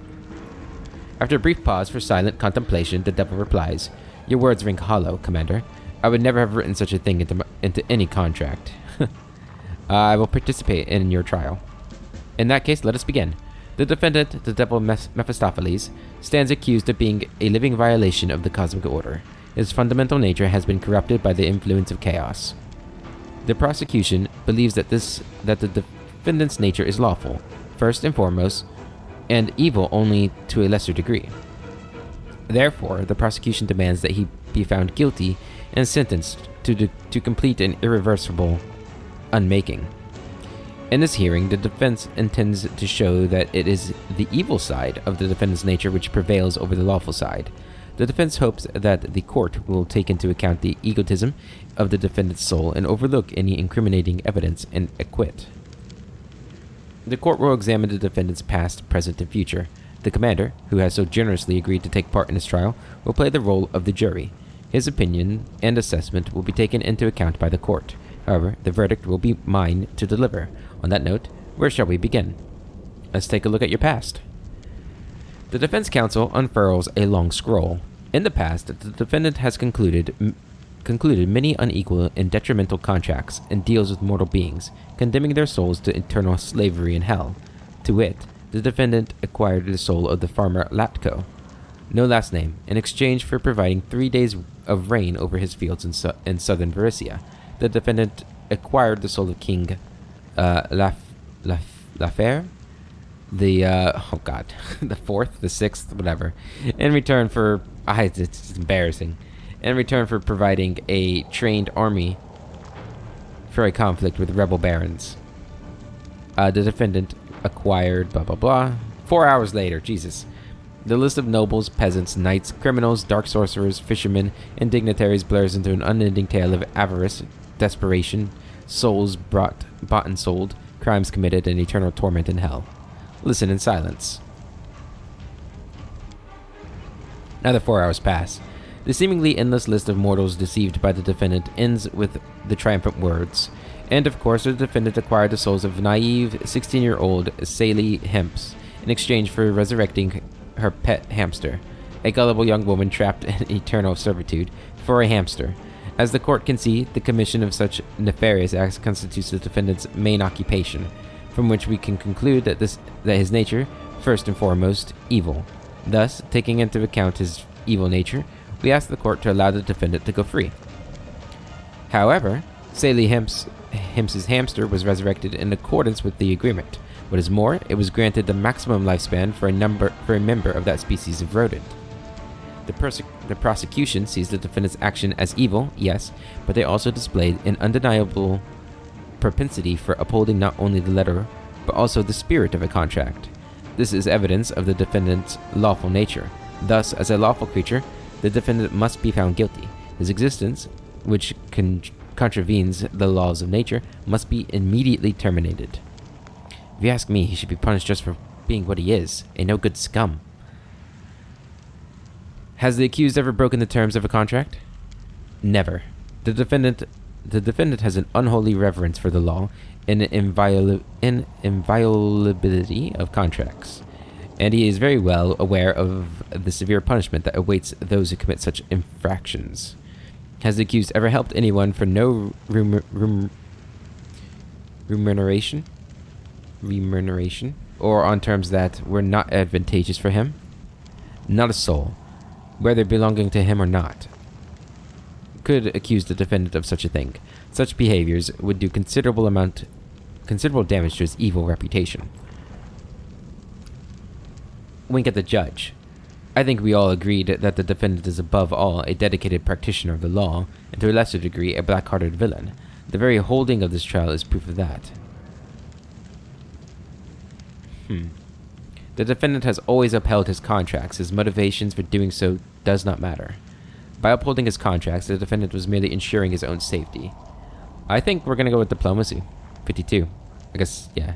After a brief pause for silent contemplation, the devil replies, Your words ring hollow, Commander. I would never have written such a thing into any contract. I will participate in your trial. In that case, let us begin. The defendant, the devil Mephistopheles, stands accused of being a living violation of the cosmic order. His fundamental nature has been corrupted by the influence of chaos. The prosecution believes that the defendant's nature is lawful, first and foremost, and evil only to a lesser degree. Therefore, the prosecution demands that he be found guilty and sentenced to complete an irreversible unmaking. In this hearing, the defense intends to show that it is the evil side of the defendant's nature which prevails over the lawful side. The defense hopes that the court will take into account the egotism of the defendant's soul and overlook any incriminating evidence and acquit. The court will examine the defendant's past, present, and future. The commander, who has so generously agreed to take part in this trial, will play the role of the jury. His opinion and assessment will be taken into account by the court. However, the verdict will be mine to deliver. On that note, where shall we begin? Let's take a look at your past. The defense counsel unfurls a long scroll. In the past, the defendant has concluded many unequal and detrimental contracts and deals with mortal beings, condemning their souls to eternal slavery in hell. To wit, the defendant acquired the soul of the farmer Latko, no last name, in exchange for providing 3 days of rain over his fields in southern Varissia. The defendant acquired the soul of King Lafair, the fourth, the sixth, whatever, in return for, it's embarrassing, in return for providing a trained army for a conflict with rebel barons. The defendant acquired 4 hours later, Jesus. The list of nobles, peasants, knights, criminals, dark sorcerers, fishermen, and dignitaries blurs into an unending tale of avarice, desperation, souls bought and sold, crimes committed, and eternal torment in hell. Listen in silence. Another 4 hours pass. The seemingly endless list of mortals deceived by the defendant ends with the triumphant words. And of course, the defendant acquired the souls of naive 16-year-old Sally Hemps in exchange for resurrecting her pet hamster, a gullible young woman trapped in eternal servitude for a hamster. As the court can see, the commission of such nefarious acts constitutes the defendant's main occupation, from which we can conclude that his nature, first and foremost, evil. Thus, taking into account his evil nature, we ask the court to allow the defendant to go free. However, Sally Hemps's hamster was resurrected in accordance with the agreement. What is more, it was granted the maximum lifespan for a member of that species of rodent. The prosecution sees the defendant's action as evil, yes, but they also displayed an undeniable propensity for upholding not only the letter, but also the spirit of a contract. This is evidence of the defendant's lawful nature. Thus, as a lawful creature, the defendant must be found guilty. His existence, which contravenes the laws of nature, must be immediately terminated. If you ask me, he should be punished just for being what he is, a no-good scum. Has the accused ever broken the terms of a contract? Never. The defendant has an unholy reverence for the law and inviolability of contracts, and he is very well aware of the severe punishment that awaits those who commit such infractions. Has the accused ever helped anyone for no remuneration, or on terms that were not advantageous for him? Not a soul, whether belonging to him or not, could accuse the defendant of such a thing. Such behaviors would do considerable damage to his evil reputation. Wink at the judge. I think we all agreed that the defendant is above all a dedicated practitioner of the law, and to a lesser degree a black-hearted villain. The very holding of this trial is proof of that. The defendant has always upheld his contracts. His motivations for doing so does not matter. By upholding his contracts, the defendant was merely ensuring his own safety. I think we're gonna go with diplomacy. 52. I guess, yeah.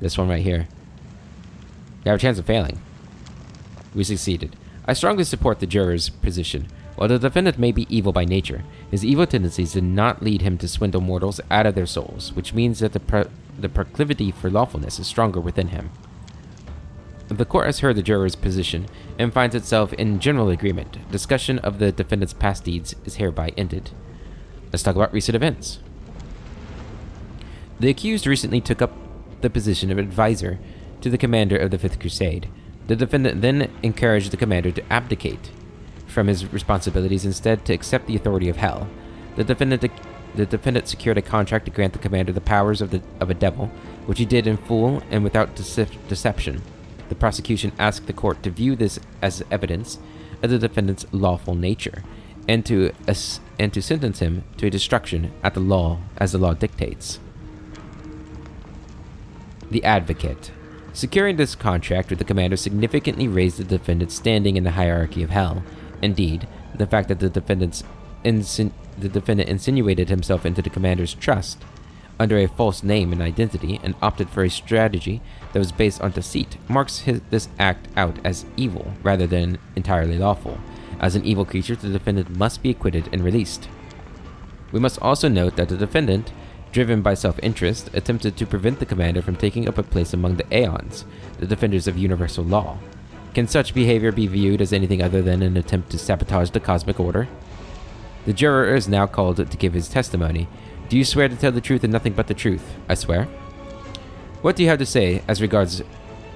This one right here. You have a chance of failing. We succeeded. I strongly support the juror's position. While the defendant may be evil by nature, his evil tendencies did not lead him to swindle mortals out of their souls, which means that the proclivity for lawfulness is stronger within him. The court has heard the juror's position and finds itself in general agreement. Discussion of the defendant's past deeds is hereby ended. Let's talk about recent events. The accused recently took up the position of advisor to the commander of the Fifth Crusade. The defendant then encouraged the commander to abdicate from his responsibilities, instead to accept the authority of hell. The defendant secured a contract to grant the commander the powers of a devil, which he did in full and without deception. The prosecution asked the court to view this as evidence of the defendant's lawful nature, and to sentence him to a destruction at the law as the law dictates. The advocate. Securing this contract with the commander significantly raised the defendant's standing in the hierarchy of hell. Indeed, the fact that the defendant insinuated himself into the commander's trust under a false name and identity and opted for a strategy that was based on deceit marks this act out as evil rather than entirely lawful. As an evil creature, the defendant must be acquitted and released. We must also note that the defendant, driven by self-interest, attempted to prevent the commander from taking up a place among the Aeons, the defenders of universal law. Can such behavior be viewed as anything other than an attempt to sabotage the cosmic order? The juror is now called to give his testimony. Do you swear to tell the truth and nothing but the truth? I swear. What do you have to say as regards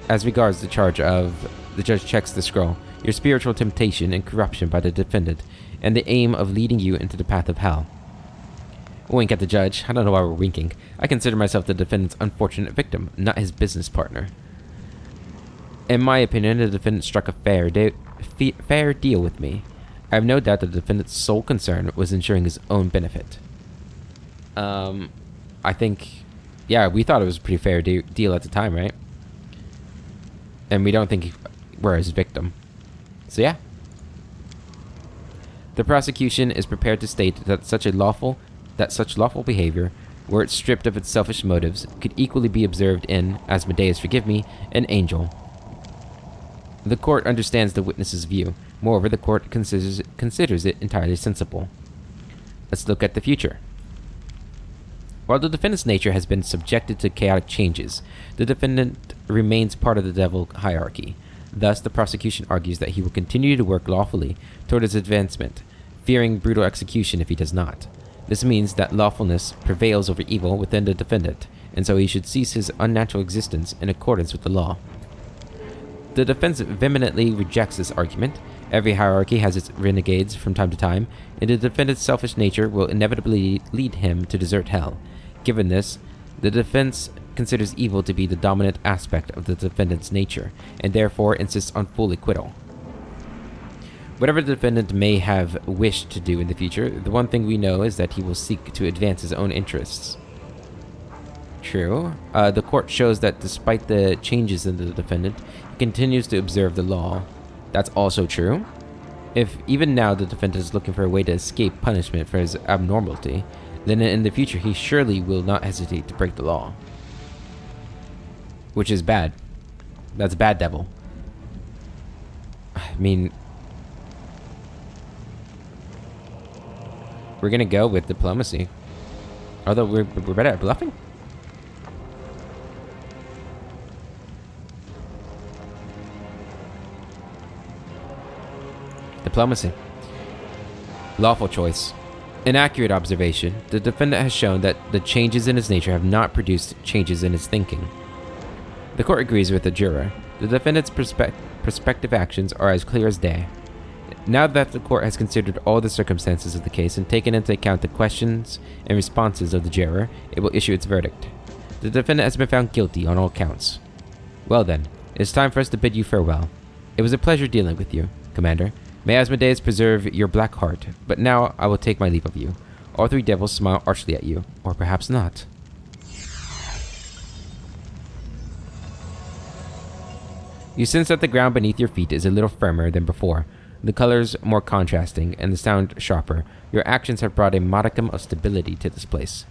the charge of... The judge checks the scroll. Your spiritual temptation and corruption by the defendant, and the aim of leading you into the path of hell. Wink at the judge. I don't know why we're winking. I consider myself the defendant's unfortunate victim, not his business partner. In my opinion, the defendant struck a fair deal with me. I have no doubt that the defendant's sole concern was ensuring his own benefit. I think, yeah, we thought it was a pretty fair deal at the time, right? And we don't think were his victim. So yeah. The prosecution is prepared to state that such lawful behavior, were it stripped of its selfish motives, could equally be observed in, Asmodeus forgive me, an angel. The court understands the witness's view. Moreover, the court considers it entirely sensible. Let's look at the future. While the defendant's nature has been subjected to chaotic changes, the defendant remains part of the devil hierarchy. Thus, the prosecution argues that he will continue to work lawfully toward his advancement, fearing brutal execution if he does not. This means that lawfulness prevails over evil within the defendant, and so he should cease his unnatural existence in accordance with the law. The defense vehemently rejects this argument. Every hierarchy has its renegades from time to time, and the defendant's selfish nature will inevitably lead him to desert hell. Given this, the defense considers evil to be the dominant aspect of the defendant's nature, and therefore insists on full acquittal. Whatever the defendant may have wished to do in the future, the one thing we know is that he will seek to advance his own interests. True. The court shows that despite the changes in the defendant, he continues to observe the law. That's also true. If even now the defendant is looking for a way to escape punishment for his abnormality, then in the future he surely will not hesitate to break the law. Which is bad. That's bad, devil. I mean, we're gonna go with diplomacy. Although we're better at bluffing? Diplomacy. Lawful choice. An accurate observation, the defendant has shown that the changes in his nature have not produced changes in his thinking. The court agrees with the juror. The defendant's prospective actions are as clear as day. Now that the court has considered all the circumstances of the case and taken into account the questions and responses of the juror, it will issue its verdict. The defendant has been found guilty on all counts. Well then, it is time for us to bid you farewell. It was a pleasure dealing with you, Commander. May Asmodeus preserve your black heart, but now I will take my leave of you. All three devils smile archly at you, or perhaps not. You sense that the ground beneath your feet is a little firmer than before, the colors more contrasting, and the sound sharper. Your actions have brought a modicum of stability to this place.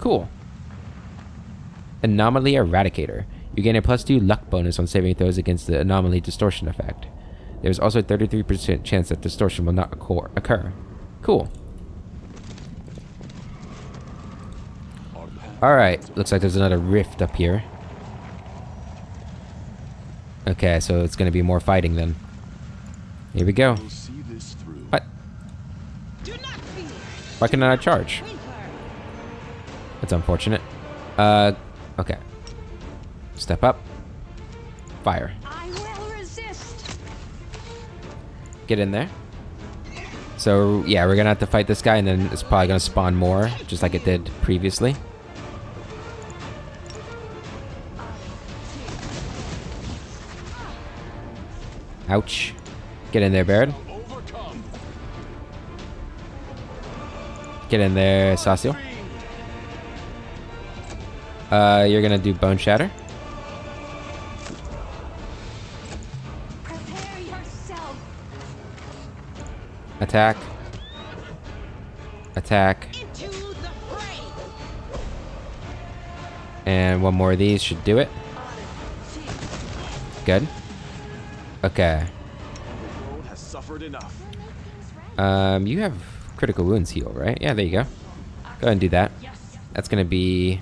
Cool. Anomaly Eradicator. You gain a +2 luck bonus on saving throws against the anomaly distortion effect. There's also a 33% chance that distortion will not occur. Cool. Alright, looks like there's another rift up here. Okay, so it's gonna be more fighting then. Here we go. What? Why can I not charge? That's unfortunate. Okay. Step up. Fire. I will resist. Get in there. So, yeah, we're gonna have to fight this guy, and then it's probably gonna spawn more, just like it did previously. Ouch. Get in there, Baird. Get in there, Sasil. You're gonna do Bone Shatter. Prepare yourself. Attack. Attack. Into the fray. And one more of these should do it. Good. Okay. Has suffered enough. You have critical wounds heal, right? Yeah, there you go. Go ahead and do that. That's gonna be...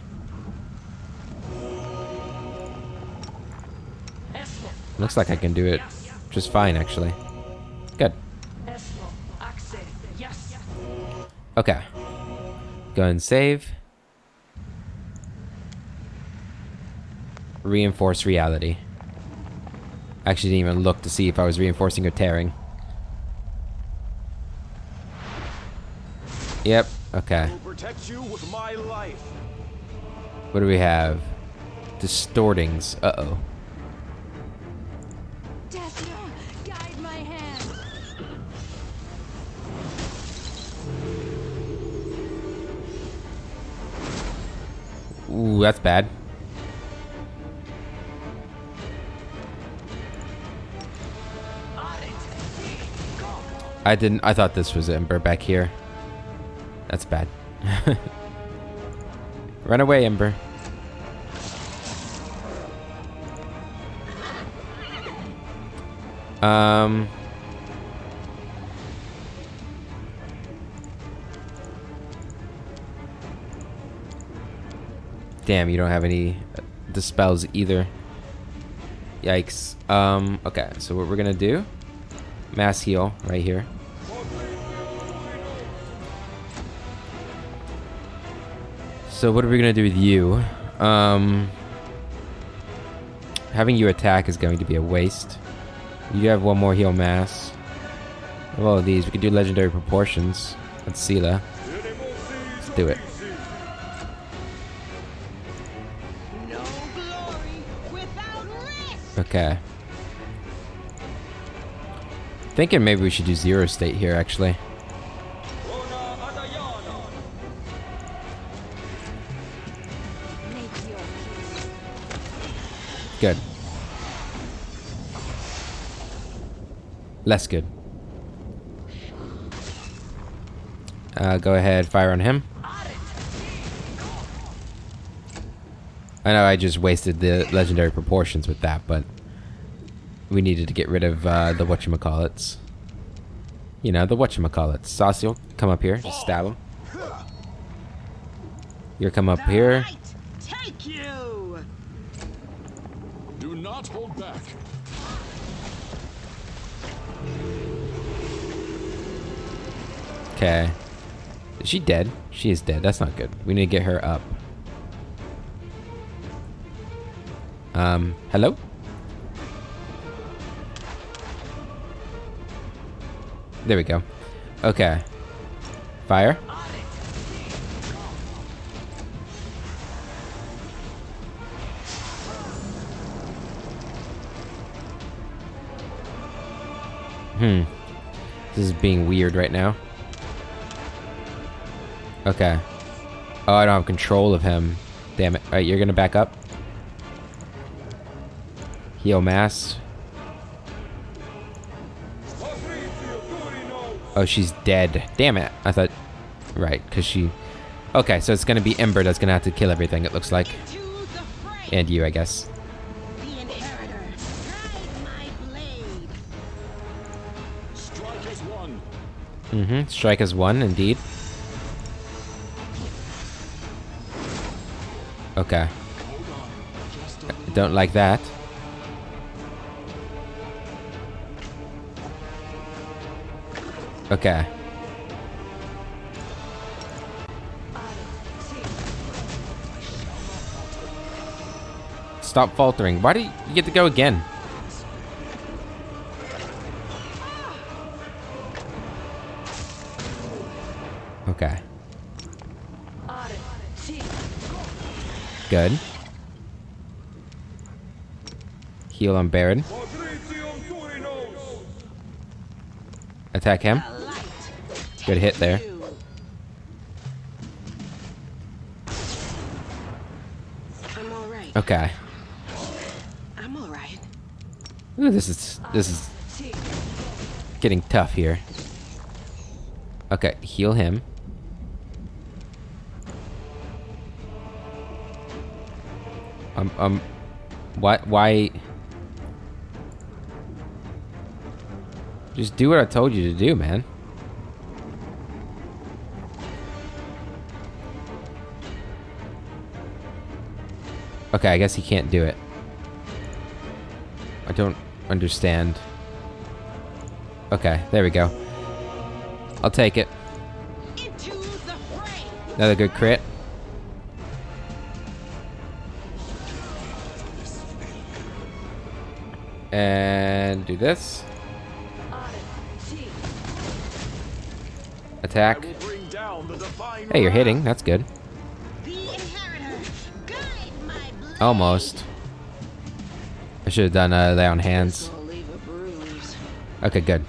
Looks like I can do it just fine, actually. Good. Okay. Go and save. Reinforce reality. I actually didn't even look to see if I was reinforcing or tearing. Yep. Okay. Will protect you with my life. What do we have? Distortings. Uh-oh. Death, guide my hand. Ooh, that's bad. I didn't. I thought this was Ember back here. That's bad. Run away, Ember. Damn, you don't have any dispels either. Yikes. Okay, so what we're gonna do, mass heal right here. So what are we gonna do with you? Having you attack is going to be a waste. You have one more heal mass. Well, these we could do legendary proportions. Let's see that. Let's do it. No glory without risk. Okay. Thinking maybe we should do zero state here, actually. Make your peace. Good. Less good. Go ahead, fire on him. I know I just wasted the legendary proportions with that, but we needed to get rid of the whatchamacallits. You know, the whatchamacallits. Saucy, come up here. Just stab him. You come up here. Take you. Do not hold back. Okay. Is she dead? She is dead. That's not good. We need to get her up. Hello? There we go. Okay. Fire. This is being weird right now. Okay. Oh, I don't have control of him. Damn it. Alright, you're gonna back up. Heal mass. Oh, she's dead. Damn it. I thought... Right, because she... Okay, so it's gonna be Ember that's gonna have to kill everything, it looks like. To the fray. And you, I guess. The inheritor. Guide my blade. Strike as one. Mm-hmm. Strike as one, indeed. Okay. Don't like that. Okay. Stop faltering. Why do you get to go again? Okay. Good. Heal on Baron. Attack him. Good hit there. I'm all right. Okay. I'm all right. Ooh, this is getting tough here. Okay, heal him. Why? Just do what I told you to do, man. Okay, I guess he can't do it. I don't understand. Okay, there we go. I'll take it. Into the fray. Another good crit. And do this. Attack. I will bring down the divine Hey, you're wrath. hitting. That's good. The inheritor. Guide my blade. Almost. I should have done lay on hands. I'll leave a bruise. Okay, good.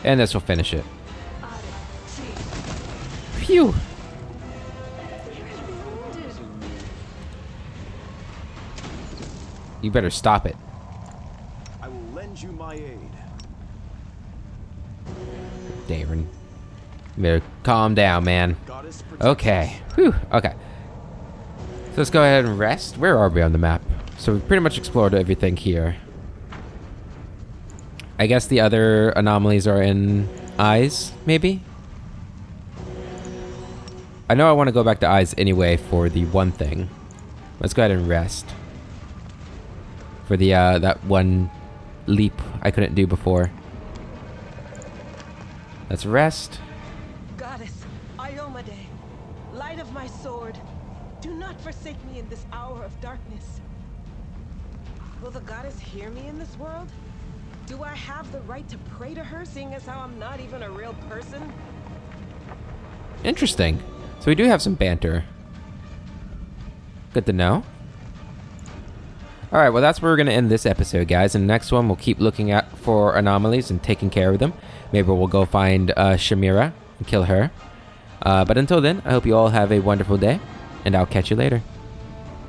And this will finish it. Phew. You better stop it. I will lend you my aid. Darren. You better calm down, man. Goddess protect Okay. Whew. Okay. So let's go ahead and rest. Where are we on the map? So we've pretty much explored everything here. I guess the other anomalies are in eyes, maybe? I know I want to go back to eyes anyway for the one thing. Let's go ahead and rest. For the that one leap I couldn't do before. Let's rest. Goddess, Iomade, light of my sword, do not forsake me in this hour of darkness. Will the goddess hear me in this world? Do I have the right to pray to her, seeing as how I'm not even a real person? Interesting. So we do have some banter. Good to know. Alright, well that's where we're going to end this episode, guys. In the next one, we'll keep looking at for anomalies and taking care of them. Maybe we'll go find Shamira and kill her. But until then, I hope you all have a wonderful day, and I'll catch you later.